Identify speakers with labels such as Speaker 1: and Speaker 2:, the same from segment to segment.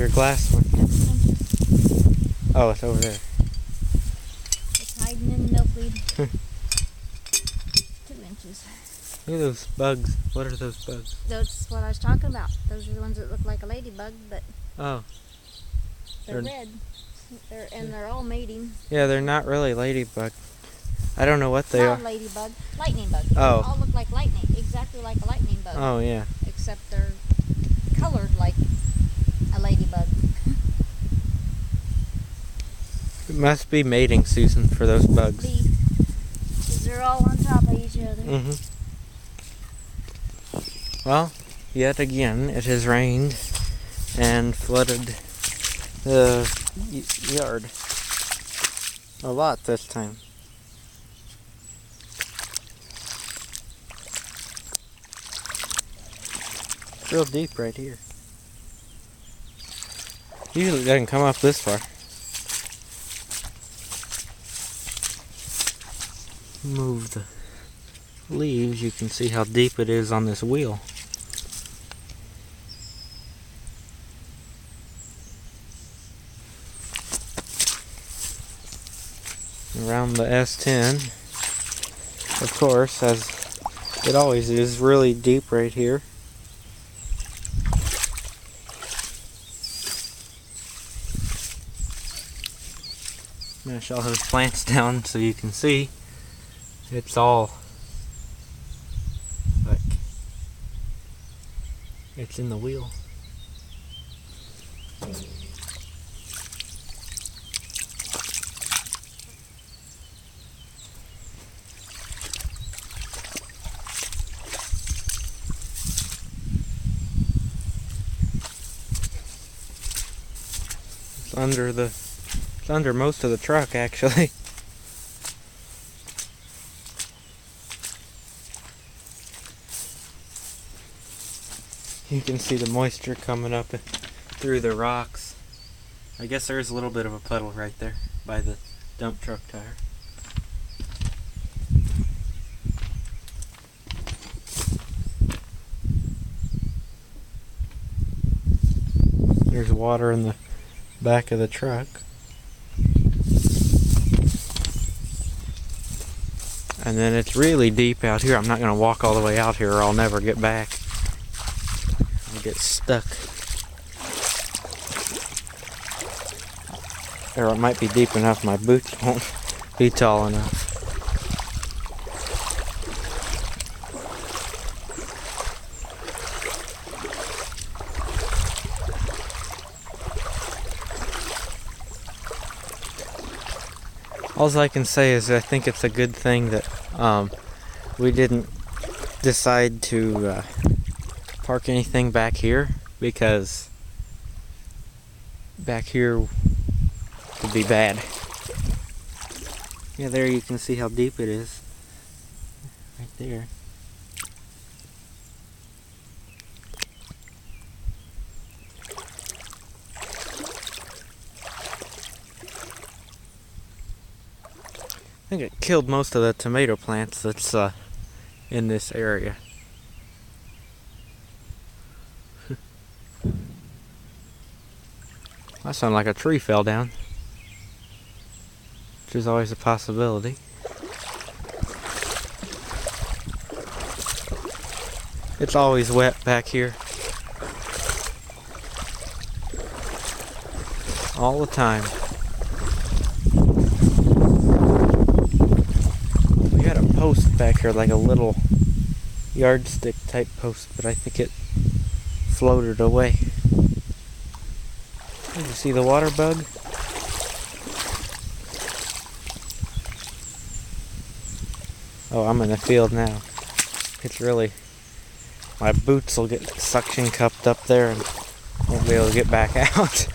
Speaker 1: your glass one? Oh, it's over there.
Speaker 2: It's hiding in the milkweed. 2 inches.
Speaker 1: Look at those bugs. What are those bugs?
Speaker 2: That's what I was talking about. Those are the ones that look like a ladybug, but
Speaker 1: Oh.
Speaker 2: they're red. They're all mating.
Speaker 1: Yeah, they're not really ladybug. I don't know what they are.
Speaker 2: Not ladybug, lightning bug.
Speaker 1: Oh.
Speaker 2: They all look like lightning, exactly like a lightning bug.
Speaker 1: Oh, yeah.
Speaker 2: Except they're colored like a ladybug.
Speaker 1: It must be mating season for those bugs.
Speaker 2: Because they're all on top of each other.
Speaker 1: Mm-hmm. Well, yet again, it has rained and flooded the yard a lot this time. It's real deep right here. Usually it doesn't come up this far. Move the leaves, you can see how deep it is on this wheel. Around the S10, of course, as it always is, really deep right here. Mash all those plants down so you can see it's all like it's in the wheel. It's under most of the truck, actually. You can see the moisture coming up through the rocks. I guess there's a little bit of a puddle right there by the dump truck tire. There's water in the back of the truck. And then it's really deep out here. I'm not going to walk all the way out here or I'll never get back. I'll get stuck. Or it might be deep enough my boots won't be tall enough. All I can say is I think it's a good thing that we didn't decide to park anything back here, because back here would be bad. Yeah, there you can see how deep it is. Right there. I think it killed most of the tomato plants that's in this area. That sounded like a tree fell down, which is always a possibility. It's always wet back here. All the time. Post back here, like a little yardstick type post, but I think it floated away. Did you see the water bug? Oh, I'm in the field now. It's really, my boots will get suction cupped up there and won't be able to get back out.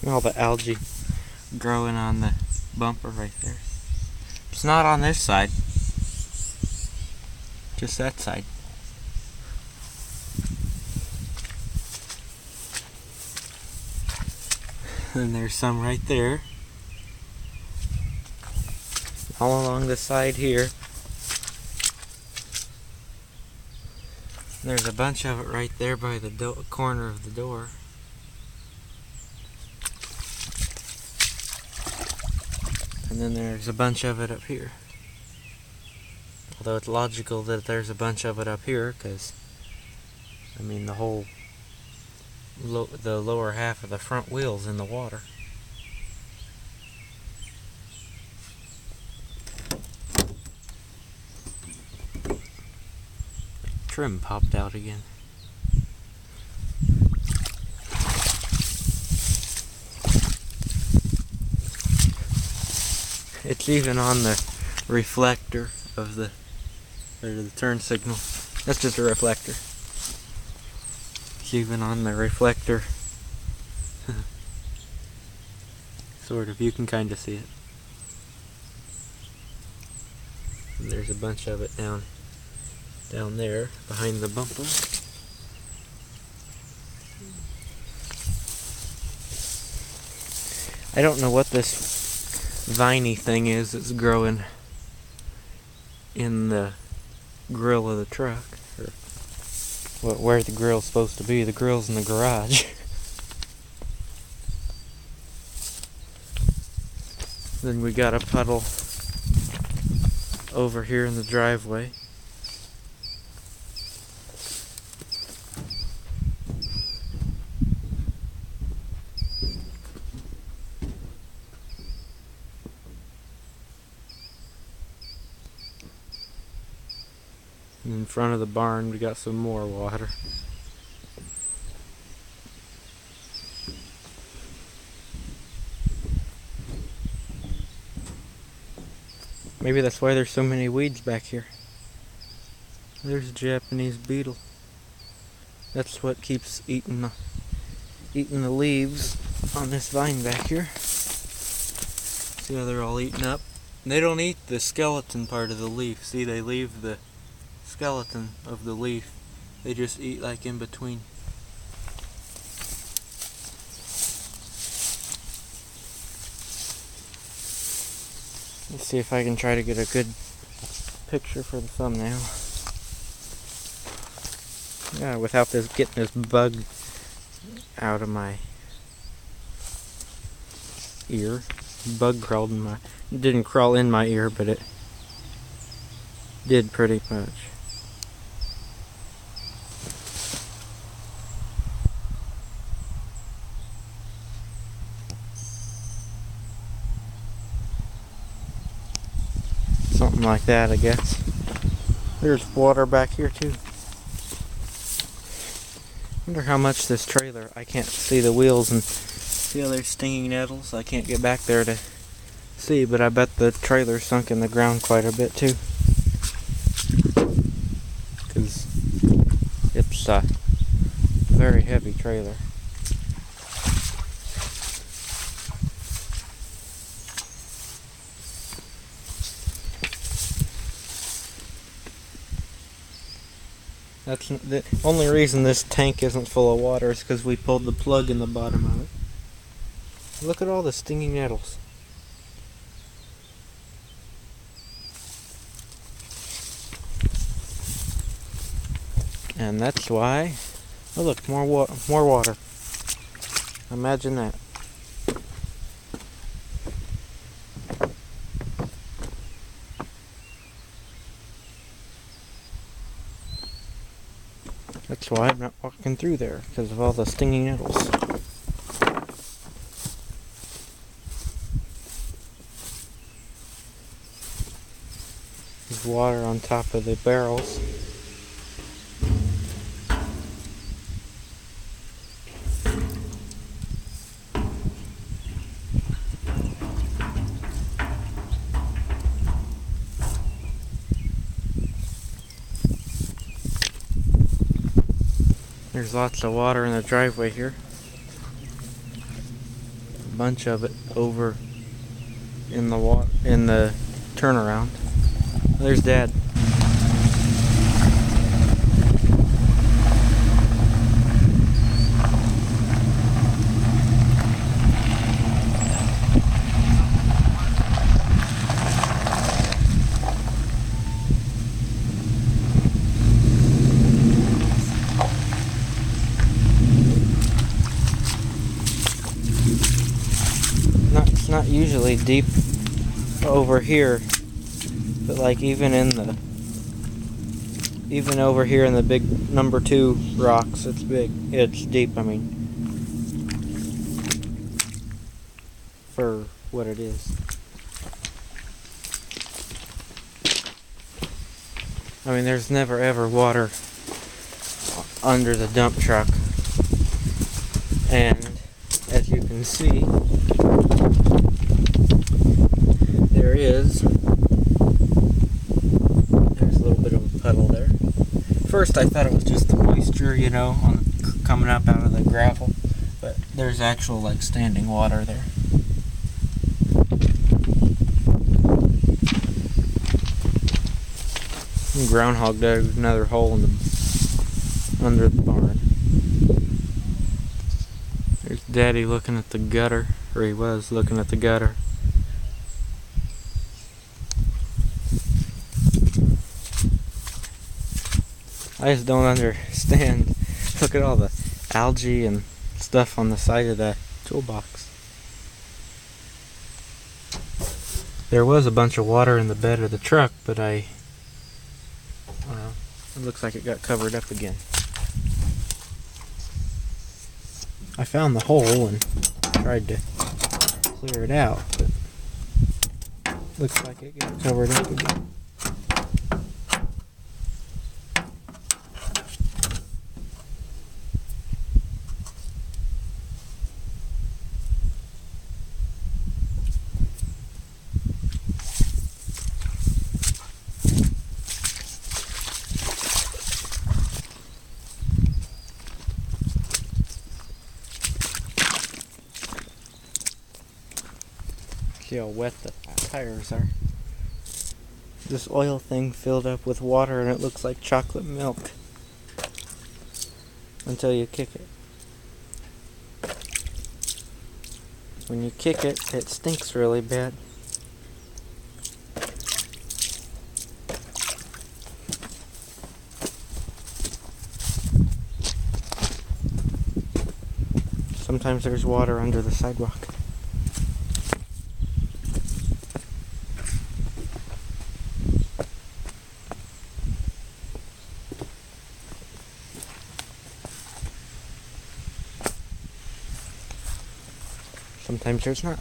Speaker 1: All the algae growing on the bumper right there. It's not on this side. Just that side. And there's some right there. All along the side here. There's a bunch of it right there by the corner of the door. And then there's a bunch of it up here. Although it's logical that there's a bunch of it up here, because, I mean, the whole, the lower half of the front wheel's in the water. Trim popped out again. It's even on the reflector of the turn signal. That's just a reflector. It's even on the reflector. Sort of, you can kind of see it. And there's a bunch of it down there behind the bumper. I don't know what this viney thing is that's growing in the grill of the truck, or where the grill's supposed to be. The grill's in the garage. Then we got a puddle over here in the driveway. And in front of the barn we got some more water. Maybe that's why there's so many weeds back here. There's a Japanese beetle. That's what keeps eating the leaves on this vine back here. See how they're all eaten up? They don't eat the skeleton part of the leaf. See, they leave the skeleton of the leaf. They just eat like in between. Let's see if I can try to get a good picture for the thumbnail. Yeah, without this getting this bug out of my ear. Bug crawled in my, it didn't crawl in my ear, but it did pretty much. Something like that, I guess. There's water back here too. Wonder how much this trailer, I can't see the wheels and see how there's stinging nettles. I can't get back there to see, but I bet the trailer sunk in the ground quite a bit too. Because it's a very heavy trailer. That's the only reason this tank isn't full of water is because we pulled the plug in the bottom of it. Look at all the stinging nettles. And that's why. Oh look, more water. Imagine that. That's why I'm not walking through there, because of all the stinging nettles. There's water on top of the barrels. There's lots of water in the driveway here. bunch of it over in the turnaround. There's Dad. It's not usually deep over here, but like even over here in the big number 2 rocks, it's big. It's deep, I mean, for what it is. I mean, there's never ever water under the dump truck, and as you can see, there's a little bit of a puddle there. First I thought it was just the moisture, you know, coming up out of the gravel, but there's actual like standing water there. And groundhog dug another hole under the barn. There's Daddy looking at the gutter, or he was looking at the gutter. I just don't understand. Look at all the algae and stuff on the side of the toolbox. There was a bunch of water in the bed of the truck, but well, it looks like it got covered up again. I found the hole and tried to clear it out, but looks like it got covered up again. See how wet the tires are. This oil thing filled up with water and it looks like chocolate milk until you kick it. When you kick it, it stinks really bad. Sometimes there's water under the sidewalk. Sometimes there's not.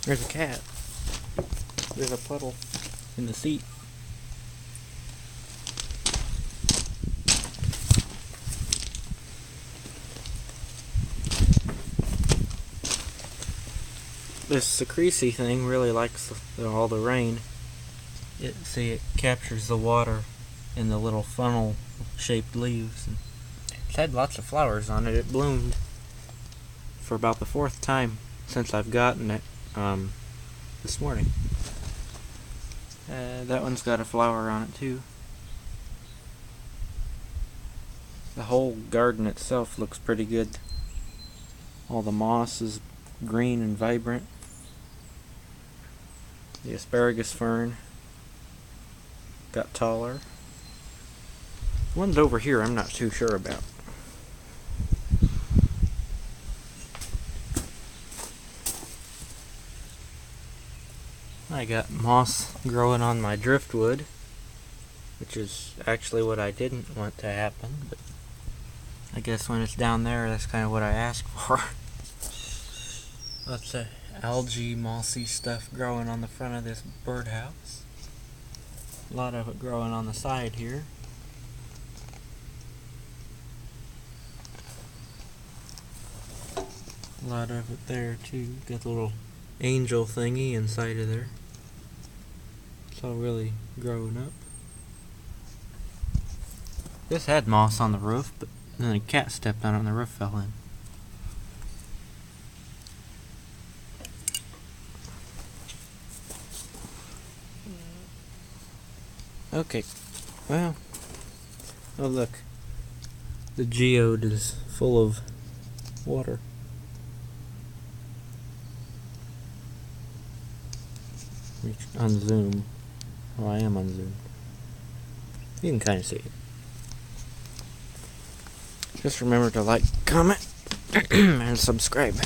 Speaker 1: There's a cat. There's a puddle in the seat. This Secrecy thing really likes all the rain. See, it captures the water in the little funnel-shaped leaves. And it's had lots of flowers on it. It bloomed for about the 4th time since I've gotten it this morning. That one's got a flower on it too. The whole garden itself looks pretty good. All the moss is green and vibrant. The asparagus fern got taller. The ones over here I'm not too sure about. I got moss growing on my driftwood, which is actually what I didn't want to happen, but I guess when it's down there, that's kind of what I asked for. Lots of algae, mossy stuff growing on the front of this birdhouse. A lot of it growing on the side here. A lot of it there too. Got the little angel thingy inside of there. It's all really growing up. This had moss on the roof, but And then a cat stepped on it and the roof fell in. Okay, well, oh look, the geode is full of water. On Zoom. Well, I am on Zoom. You can kind of see it. Just remember to like, comment, and subscribe.